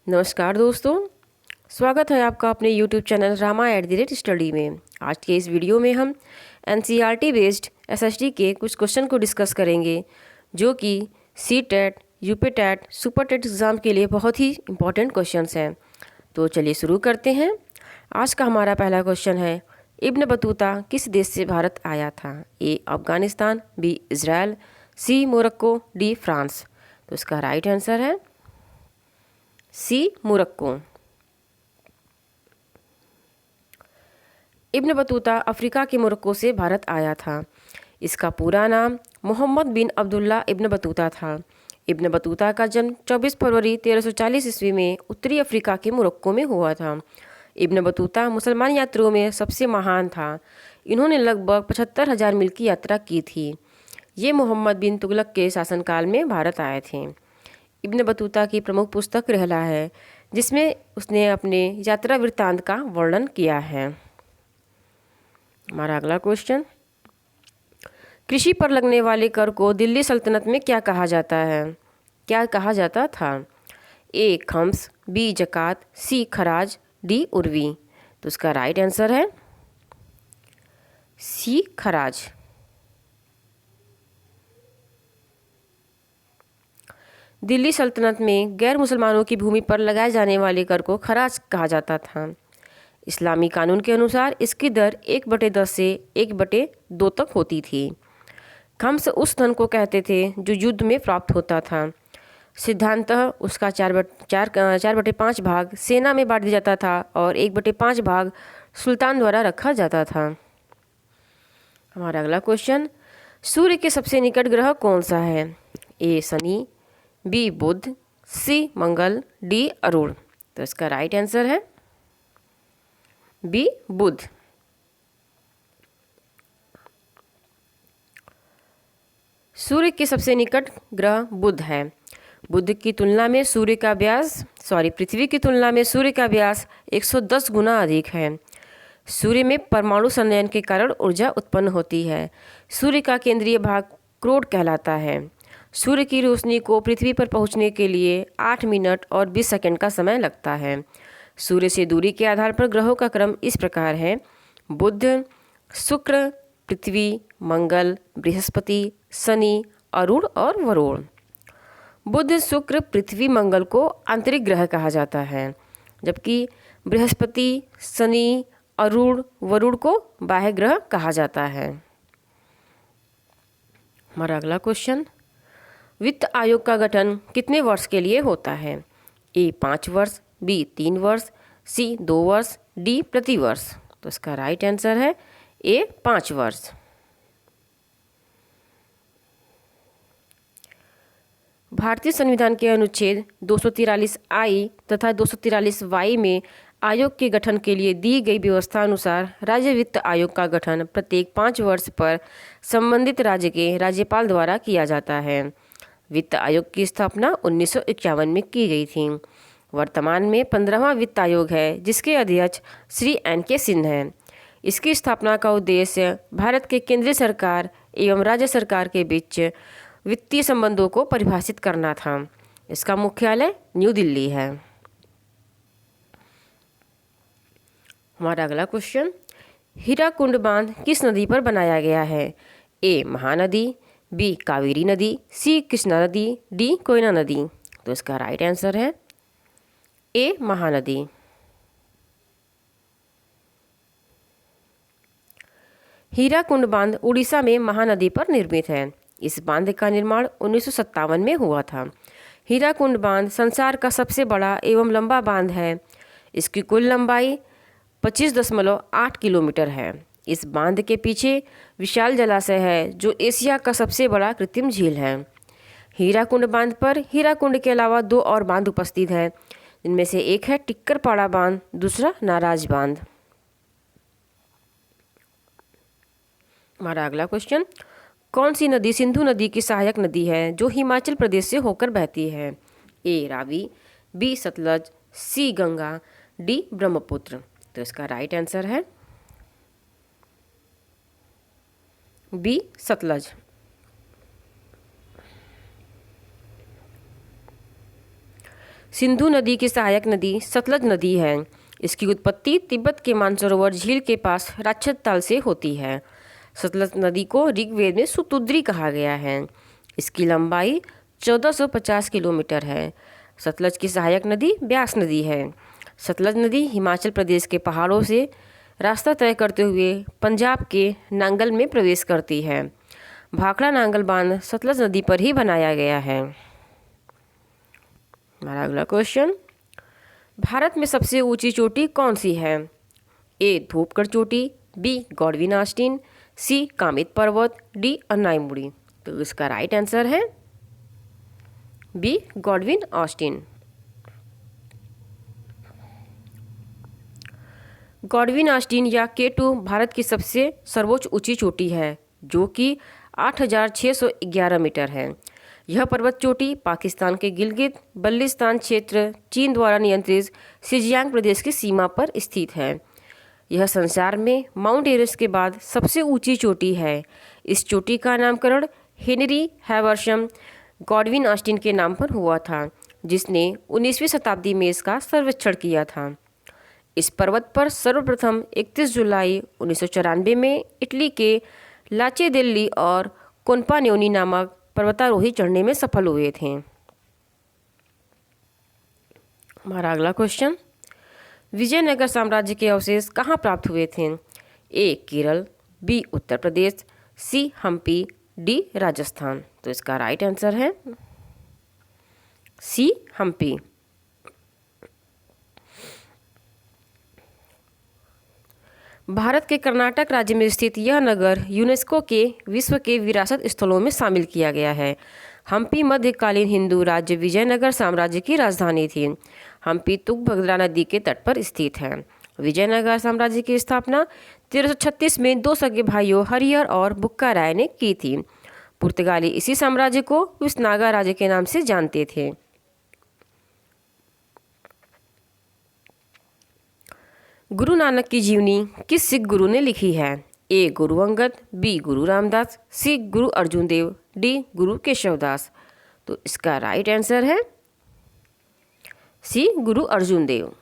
नमस्कार दोस्तों, स्वागत है आपका अपने YouTube चैनल रामा@स्टडी में। आज के इस वीडियो में हम NCERT बेस्ड SST के कुछ क्वेश्चन को डिस्कस करेंगे जो कि CTET, UPTET, सुपरटेट एग्ज़ाम के लिए बहुत ही इम्पोर्टेंट क्वेश्चंस हैं। तो चलिए शुरू करते हैं। आज का हमारा पहला क्वेश्चन है, इब्न बतूता किस देश से भारत आया था? A Afghanistan, B Israel, C Morocco, D France. तो इसका राइट आंसर है सी मोरक्को। इब्न बतूता अफ्रीका के मोरक्को से भारत आया था। इसका पूरा नाम मोहम्मद बिन अब्दुल्ला इब्न बतूता था। इब्न बतूता का जन्म 24 फरवरी 1340 ईस्वी में उत्तरी अफ्रीका के मोरक्को में हुआ था। इब्न बतूता मुसलमान यात्रियों में सबसे महान था। इन्होंने लगभग 75,000 मील की यात्रा की थी। ये मोहम्मद बिन तुगलक के शासनकाल में भारत आए थे। इब्न बतूता की प्रमुख पुस्तक रहला है, जिसमें उसने अपने यात्रा वृत्तांत का वर्णन किया है। हमारा अगला क्वेश्चन, कृषि पर लगने वाले कर को दिल्ली सल्तनत में क्या कहा जाता है? क्या कहा जाता था? ए खम्स, बी जकात, सी खराज, डी उर्वी। तो उसका राइट आंसर है सी खराज। दिल्ली सल्तनत में गैर मुसलमानों की भूमि पर लगाए जाने वाले कर को खराज कहा जाता था। इस्लामी कानून के अनुसार इसकी दर 1/10 से 1/2 तक होती थी। खम्स उस धन को कहते थे जो युद्ध में प्राप्त होता था। सिद्धांतः उसका 4/5 भाग सेना में बांट दिया जाता था और 1/5 भाग सुल्तान द्वारा रखा जाता था। हमारा अगला क्वेश्चन, सूर्य के सबसे निकट ग्रह कौन सा है? ए शनि, बी बुध, सी मंगल, डी अरुण। तो इसका राइट आंसर है बी बुध। सूर्य के सबसे निकट ग्रह बुध है। बुध की तुलना में पृथ्वी की तुलना में सूर्य का व्यास 110 गुना अधिक है। सूर्य में परमाणु संलयन के कारण ऊर्जा उत्पन्न होती है। सूर्य का केंद्रीय भाग क्रोड कहलाता है। सूर्य की रोशनी को पृथ्वी पर पहुंचने के लिए 8 मिनट और 20 सेकंड का समय लगता है। सूर्य से दूरी के आधार पर ग्रहों का क्रम इस प्रकार है: बुध, शुक्र, पृथ्वी, मंगल, बृहस्पति, शनि, अरुण और वरुण। बुध, शुक्र, पृथ्वी, मंगल को आंतरिक ग्रह कहा जाता है, जबकि बृहस्पति, शनि, अरुण, वरुण को बाह्य ग्रह कहा जाता है। हमारा अगला क्वेश्चन, वित्त आयोग का गठन कितने वर्ष के लिए होता है? ए 5 वर्ष, बी 3 वर्ष, सी 2 वर्ष, डी प्रति वर्ष। तो इसका राइट आंसर है ए 5 वर्ष। भारतीय संविधान के अनुच्छेद 243 तथा 243 में आयोग के गठन के लिए दी गई व्यवस्था अनुसार राज्य वित्त आयोग का गठन प्रत्येक 5 वर्ष पर संबंधित राज्य के राज्यपाल द्वारा किया जाता है। वित्त आयोग की स्थापना 1951 में की गई थी। वर्तमान में 15वां वित्त आयोग है, जिसके अध्यक्ष श्री NK सिंह हैं। इसकी स्थापना का उद्देश्य भारत के केंद्रीय सरकार एवं राज्य सरकार के बीच वित्तीय संबंधों को परिभाषित करना था। इसका मुख्यालय न्यू दिल्ली है। हमारा अगला क्वेश्चन, हीराकुंड बांध किस नदी पर बनाया गया है? ए महानदी, बी कावेरी नदी, सी कृष्णा नदी, डी कोयना नदी। तो इसका राइट आंसर है ए महानदी। हीराकुंड बांध उड़ीसा में महानदी पर निर्मित है। इस बांध का निर्माण 1957 में हुआ था। हीराकुंड बांध संसार का सबसे बड़ा एवं लंबा बांध है। इसकी कुल लंबाई 25.8 किलोमीटर है। इस बांध के पीछे विशाल जलाशय है, जो एशिया का सबसे बड़ा कृत्रिम झील है। हीराकुंड बांध पर हीराकुंड के अलावा 2 और बांध उपस्थित है, जिनमें से एक है टिक्करपाड़ा बांध, दूसरा नाराज बांध। हमारा अगला क्वेश्चन, कौन सी नदी सिंधु नदी की सहायक नदी है जो हिमाचल प्रदेश से होकर बहती है? ए रावी, बी सतलज, सी गंगा, डी ब्रह्मपुत्र। तो इसका राइट आंसर है बी सतलज। सिंधु नदी की सहायक नदी सतलज नदी है। इसकी उत्पत्ति तिब्बत के मानसरोवर झील के पास राक्षस ताल से होती है। सतलज नदी को ऋग्वेद में सुतुद्री कहा गया है। इसकी लंबाई 1450 किलोमीटर है। सतलज की सहायक नदी ब्यास नदी है। सतलज नदी हिमाचल प्रदेश के पहाड़ों से रास्ता तय करते हुए पंजाब के नांगल में प्रवेश करती है। भाखड़ा नांगल बांध सतलज नदी पर ही बनाया गया है। हमारा अगला क्वेश्चन, भारत में सबसे ऊंची चोटी कौन सी है? ए धूपगढ़ चोटी, B Godwin Austen, C Kamet पर्वत, डी अन्नाईमुड़ी। तो इसका राइट आंसर है B Godwin Austen. Godwin Austen या K2 भारत की सबसे सर्वोच्च ऊंची चोटी है जो कि 8611 मीटर है। यह पर्वत चोटी पाकिस्तान के गिलगित बल्तिस्तान क्षेत्र चीन द्वारा नियंत्रित शिजियांग प्रदेश की सीमा पर स्थित है। यह संसार में माउंट एवरेस्ट के बाद सबसे ऊंची चोटी है। इस चोटी का नामकरण हेनरी हैवर्शम गॉडविन ऑस्टिन के नाम पर हुआ था, जिसने 19वीं शताब्दी में इसका सर्वेक्षण किया था। इस पर्वत पर सर्वप्रथम 31 जुलाई 1994 में इटली के लाचे दिल्ली और कोनपान्योनी नामक पर्वतारोही चढ़ने में सफल हुए थे। हमारा अगला क्वेश्चन, विजयनगर साम्राज्य के अवशेष कहाँ प्राप्त हुए थे? ए केरल, बी उत्तर प्रदेश, सी हम्पी, डी राजस्थान। तो इसका राइट आंसर है सी हम्पी। भारत के कर्नाटक राज्य में स्थित यह नगर यूनेस्को के विश्व के विरासत स्थलों में शामिल किया गया है। हम्पी मध्यकालीन हिंदू राज्य विजयनगर साम्राज्य की राजधानी थी। हम्पी तुंगभद्रा नदी के तट पर स्थित है। विजयनगर साम्राज्य की स्थापना 1336 में दो सगे भाइयों हरिहर और बुक्का राय ने की थी। पुर्तगाली इसी साम्राज्य को विसनागा राज्य के नाम से जानते थे। गुरु नानक की जीवनी किस सिख गुरु ने लिखी है? ए गुरु अंगद, बी गुरु रामदास, सी गुरु अर्जुन देव, डी गुरु केशवदास। तो इसका राइट आंसर है सी गुरु अर्जुन देव।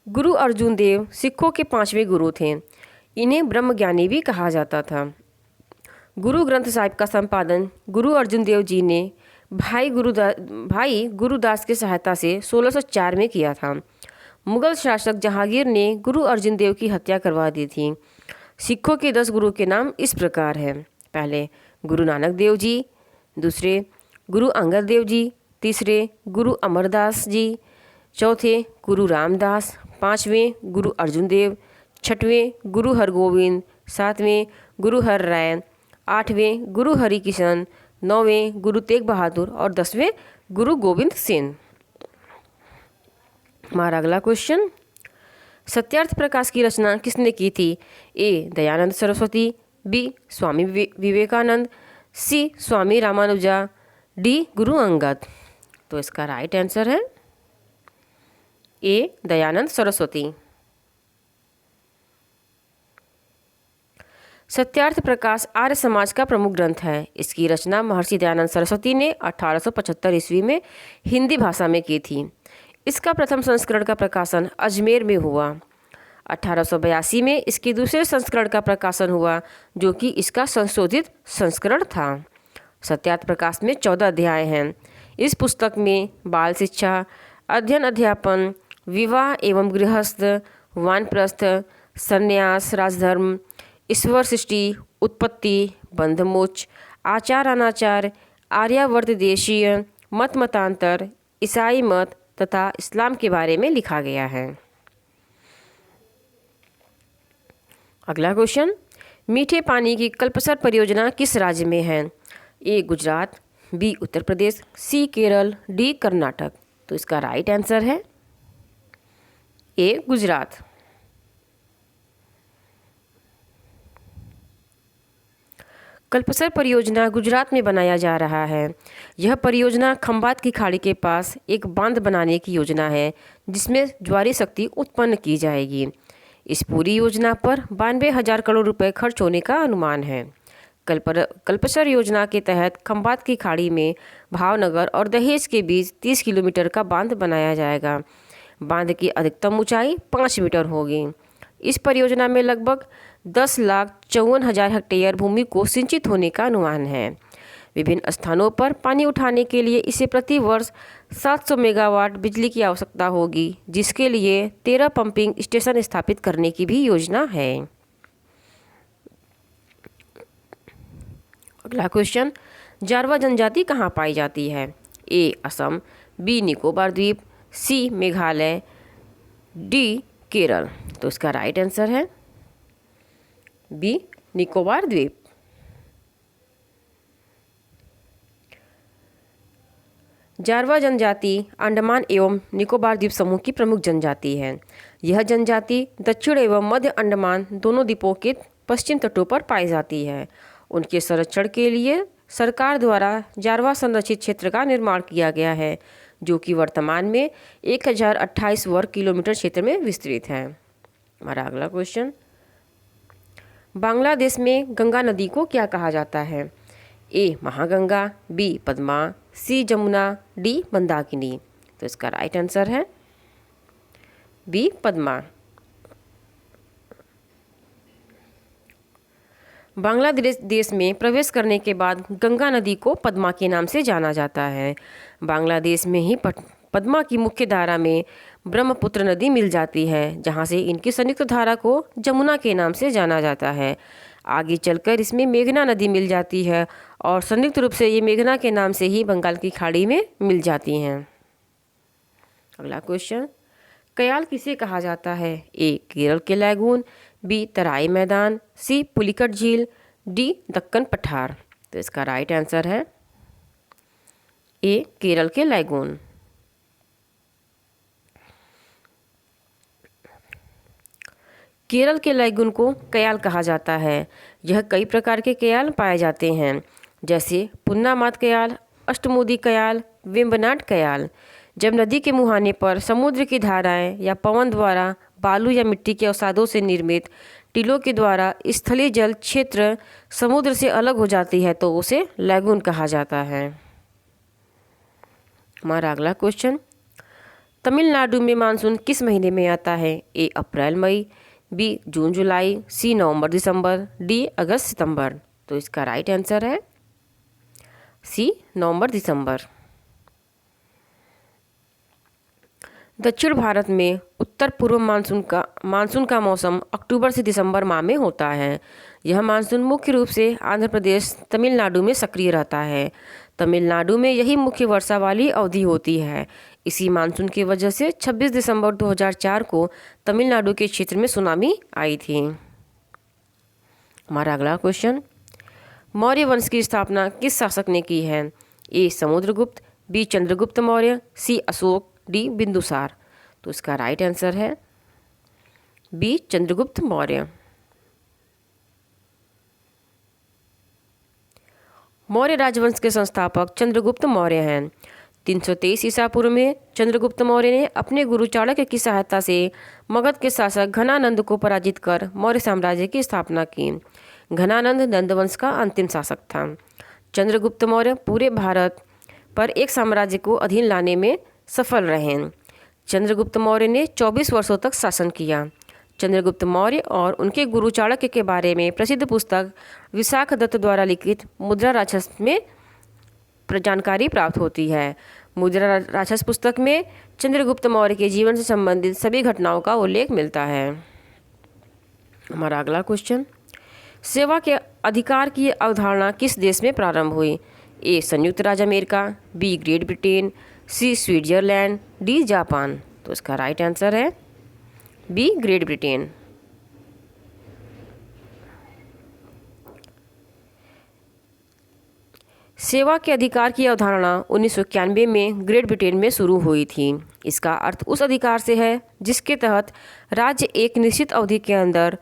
गुरु अर्जुन देव सिखों के 5वें गुरु थे। इन्हें ब्रह्मज्ञानी भी कहा जाता था। गुरु ग्रंथ साहिब का संपादन गुरु अर्जुन देव जी ने भाई गुरुदास की सहायता से 1604 में किया था। मुगल शासक जहांगीर ने गुरु अर्जुन देव की हत्या करवा दी थी। सिखों के 10 गुरु के नाम इस प्रकार हैं। पहले गुरु नानक देव जी, दूसरे गुरु अंगद देव जी, तीसरे गुरु अमरदास जी, चौथे गुरु रामदास, 5वें गुरु अर्जुन देव, 6वें गुरु हरगोविंद, 7वें गुरु हर राय, 8वें गुरु हरिकिशन, 9वें गुरु तेग बहादुर और 10वें गुरु गोविंद सिंह। हमारा अगला क्वेश्चन, सत्यार्थ प्रकाश की रचना किसने की थी? ए दयानंद सरस्वती, बी स्वामी विवेकानंद, सी स्वामी रामानुजा, डी गुरु अंगद। तो इसका राइट आंसर है ए दयानंद सरस्वती। सत्यार्थ प्रकाश आर्य समाज का प्रमुख ग्रंथ है। इसकी रचना महर्षि दयानंद सरस्वती ने 1875 ईस्वी में हिंदी भाषा में की थी। इसका प्रथम संस्करण का प्रकाशन अजमेर में हुआ। 1882 में इसके दूसरे संस्करण का प्रकाशन हुआ, जो कि इसका संशोधित संस्करण था। सत्यार्थ प्रकाश में 14 अध्याय हैं। इस पुस्तक में बाल शिक्षा, अध्ययन अध्यापन, विवाह एवं गृहस्थ, वानप्रस्थ, संन्यास, राजधर्म, ईश्वर सृष्टि, उत्पत्ति, बंधमोक्ष, आचार अनाचार, आर्यावर्त देशीय, मत मतांतर, ईसाई मत तथा इस्लाम के बारे में लिखा गया है। अगला क्वेश्चन, मीठे पानी की कल्पसर परियोजना किस राज्य में है? ए गुजरात, बी उत्तर प्रदेश, सी केरल, डी कर्नाटक। तो इसका राइट आंसर है ए गुजरात। कल्पसर परियोजना गुजरात में बनाया जा रहा है। यह परियोजना खंबात की खाड़ी के पास एक बांध बनाने की योजना है, जिसमें ज्वारी शक्ति उत्पन्न की जाएगी। इस पूरी योजना पर 92,000 करोड़ रुपए खर्च होने का अनुमान है। कल्पसर योजना के तहत खंभात की खाड़ी में भावनगर और दहेज के बीच 30 किलोमीटर का बांध बनाया जाएगा। बांध की अधिकतम ऊंचाई 5 मीटर होगी। इस परियोजना में लगभग 10,54,000 हेक्टेयर भूमि को सिंचित होने का अनुमान है। विभिन्न स्थानों पर पानी उठाने के लिए इसे प्रति वर्ष 700 मेगावाट बिजली की आवश्यकता होगी, जिसके लिए 13 पंपिंग स्टेशन स्थापित करने की भी योजना है। अगला क्वेश्चन, जारवा जनजाति कहाँ पाई जाती है? ए असम, बी निकोबार द्वीप, सी मेघालय, डी केरल। तो इसका राइट आंसर है बी निकोबार द्वीप। जारवा जनजाति अंडमान एवं निकोबार द्वीप समूह की प्रमुख जनजाति है। यह जनजाति दक्षिण एवं मध्य अंडमान दोनों द्वीपों के पश्चिम तटों पर पाई जाती है। उनके संरक्षण के लिए सरकार द्वारा जारवा संरक्षित क्षेत्र का निर्माण किया गया है, जो कि वर्तमान में 1028 वर्ग किलोमीटर क्षेत्र में विस्तृत है। हमारा अगला क्वेश्चन, बांग्लादेश में गंगा नदी को क्या कहा जाता है? ए महागंगा, बी पद्मा, सी जमुना, डी मंदाकिनी। तो इसका राइट आंसर है बी पद्मा। बांग्लादेश में प्रवेश करने के बाद गंगा नदी को पद्मा के नाम से जाना जाता है। बांग्लादेश में ही पद्मा की मुख्य धारा में ब्रह्मपुत्र नदी मिल जाती है, जहां से इनकी संयुक्त धारा को जमुना के नाम से जाना जाता है। आगे चलकर इसमें मेघना नदी मिल जाती है और संयुक्त रूप से ये मेघना के नाम से ही बंगाल की खाड़ी में मिल जाती हैं। अगला क्वेश्चन, कयाल किसे कहा जाता है? ए केरल के लैगून, बी तराई मैदान, सी पुलिकट झील, डी दक्कन पठार। तो इसका राइट आंसर है ए केरल के लैगून। केरल के लैगून को कयाल कहा जाता है। यह कई प्रकार के कयाल पाए जाते हैं, जैसे पुन्नामात कयाल, अष्टमुदी कयाल, वेम्बनाड कयाल। जब नदी के मुहाने पर समुद्र की धाराएं या पवन द्वारा बालू या मिट्टी के अवसादों से निर्मित टीलों के द्वारा स्थलीय जल क्षेत्र समुद्र से अलग हो जाती है, तो उसे लैगून कहा जाता है। हमारा अगला क्वेश्चन, तमिलनाडु में मानसून किस महीने में आता है? ए अप्रैल मई, बी जून जुलाई, सी नवंबर दिसंबर, डी अगस्त सितंबर। तो इसका राइट आंसर है सी नवंबर दिसंबर। दक्षिण भारत में उत्तर पूर्व मानसून का मौसम अक्टूबर से दिसंबर माह में होता है। यह मानसून मुख्य रूप से आंध्र प्रदेश, तमिलनाडु में सक्रिय रहता है। तमिलनाडु में यही मुख्य वर्षा वाली अवधि होती है। इसी मानसून की वजह से 26 दिसंबर 2004 को तमिलनाडु के क्षेत्र में सुनामी आई थी। हमारा अगला क्वेश्चन, मौर्य वंश की स्थापना किस शासक ने की है? ए समुद्रगुप्त, बी चंद्रगुप्त मौर्य, सी अशोक, डी बिंदुसार। तो इसका राइट आंसर है बी चंद्रगुप्त मौर्य। मौर्य राजवंश के संस्थापक चंद्रगुप्त मौर्य हैं। 323 ईसा पूर्व में चंद्रगुप्त मौर्य ने अपने गुरु चाणक्य की सहायता से मगध के शासक घनानंद को पराजित कर मौर्य साम्राज्य की स्थापना की। घनानंद नंदवंश का अंतिम शासक था। चंद्रगुप्त मौर्य पूरे भारत पर एक साम्राज्य को अधीन लाने में सफल रहे। चंद्रगुप्त मौर्य ने 24 वर्षों तक शासन किया। चंद्रगुप्त मौर्य और उनके गुरु चाणक्य के बारे में प्रसिद्ध पुस्तक विशाख दत्त द्वारा लिखित मुद्रा राक्षस में जानकारी प्राप्त होती है। मुद्रा राक्षस पुस्तक में चंद्रगुप्त मौर्य के जीवन से संबंधित सभी घटनाओं का उल्लेख मिलता है। हमारा अगला क्वेश्चन, सेवा के अधिकार की अवधारणा किस देश में प्रारंभ हुई? ए संयुक्त राज्य America, B Great Britain, C Switzerland, D Japan. तो इसका राइट आंसर है बी ग्रेट ब्रिटेन। सेवा के अधिकार की अवधारणा 1991 में ग्रेट ब्रिटेन में शुरू हुई थी। इसका अर्थ उस अधिकार से है जिसके तहत राज्य एक निश्चित अवधि के अंदर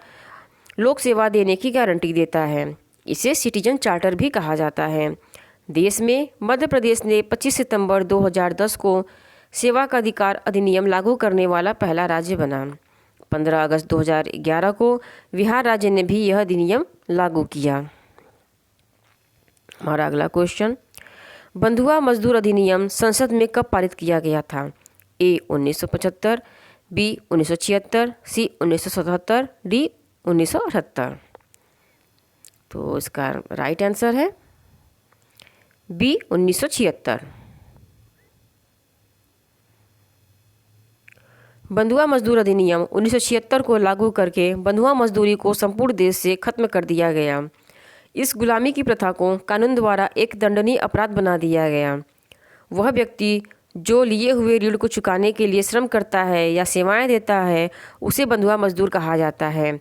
लोक सेवा देने की गारंटी देता है। इसे सिटीजन चार्टर भी कहा जाता है। देश में मध्य प्रदेश ने 25 सितंबर 2010 को सेवा का अधिकार अधिनियम लागू करने वाला पहला राज्य बना। 15 अगस्त 2011 को बिहार राज्य ने भी यह अधिनियम लागू किया। हमारा अगला क्वेश्चन, बंधुआ मजदूर अधिनियम संसद में कब पारित किया गया था? ए 1975, बी 1976, सी 1977, डी 1978। तो इसका राइट आंसर है बी 1976। बंधुआ मजदूर अधिनियम 1976 को लागू करके बंधुआ मजदूरी को संपूर्ण देश से खत्म कर दिया गया। इस गुलामी की प्रथा को कानून द्वारा एक दंडनीय अपराध बना दिया गया। वह व्यक्ति जो लिए हुए ऋण को चुकाने के लिए श्रम करता है या सेवाएं देता है उसे बंधुआ मजदूर कहा जाता है।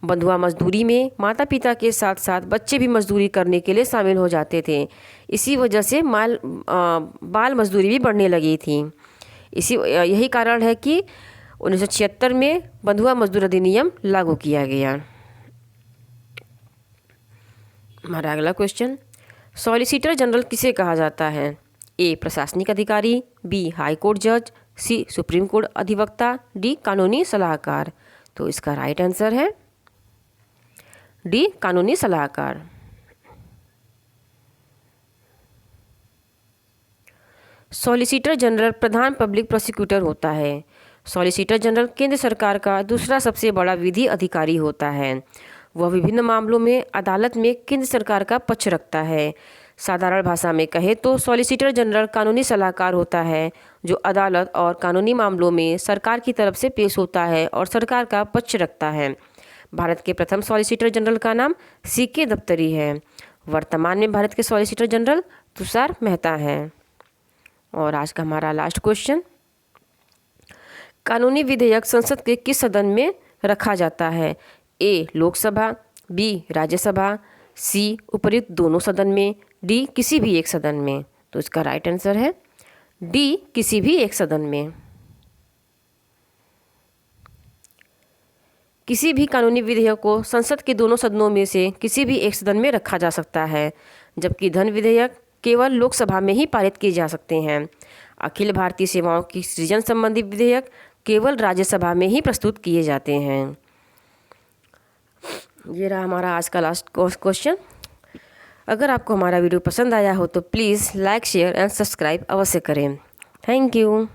बंधुआ मजदूरी में माता पिता के साथ साथ बच्चे भी मजदूरी करने के लिए शामिल हो जाते थे। इसी वजह से बाल मजदूरी भी बढ़ने लगी थी। यही कारण है कि 1976 में बंधुआ मजदूर अधिनियम लागू किया गया। हमारा अगला क्वेश्चन, सॉलिसिटर जनरल किसे कहा जाता है? ए प्रशासनिक अधिकारी, बी हाई कोर्ट जज, सी सुप्रीम कोर्ट अधिवक्ता, डी कानूनी सलाहकार। तो इसका राइट आंसर है डी कानूनी सलाहकार। सॉलिसिटर जनरल प्रधान पब्लिक प्रोसिक्यूटर होता है। सॉलिसिटर जनरल केंद्र सरकार का दूसरा सबसे बड़ा विधि अधिकारी होता है। वह विभिन्न मामलों में अदालत में केंद्र सरकार का पक्ष रखता है। साधारण भाषा में कहे तो सॉलिसिटर जनरल कानूनी सलाहकार होता है जो अदालत और कानूनी मामलों में सरकार की तरफ से पेश होता है और सरकार का पक्ष रखता है। भारत के प्रथम सॉलिसिटर जनरल का नाम CK दफ्तरी है। वर्तमान में भारत के सॉलिसिटर जनरल तुषार मेहता हैं। और आज का हमारा लास्ट क्वेश्चन, कानूनी विधेयक संसद के किस सदन में रखा जाता है? ए लोकसभा, बी राज्यसभा, सी उपर्युक्त दोनों सदन में, डी किसी भी एक सदन में। तो इसका राइट आंसर है डी किसी भी एक सदन में। किसी भी कानूनी विधेयक को संसद के दोनों सदनों में से किसी भी एक सदन में रखा जा सकता है, जबकि धन विधेयक केवल लोकसभा में ही पारित किए जा सकते हैं। अखिल भारतीय सेवाओं की सृजन संबंधी विधेयक केवल राज्यसभा में ही प्रस्तुत किए जाते हैं। ये रहा हमारा आज का लास्ट क्वेश्चन। अगर आपको हमारा वीडियो पसंद आया हो तो please like, share and subscribe अवश्य करें। Thank you.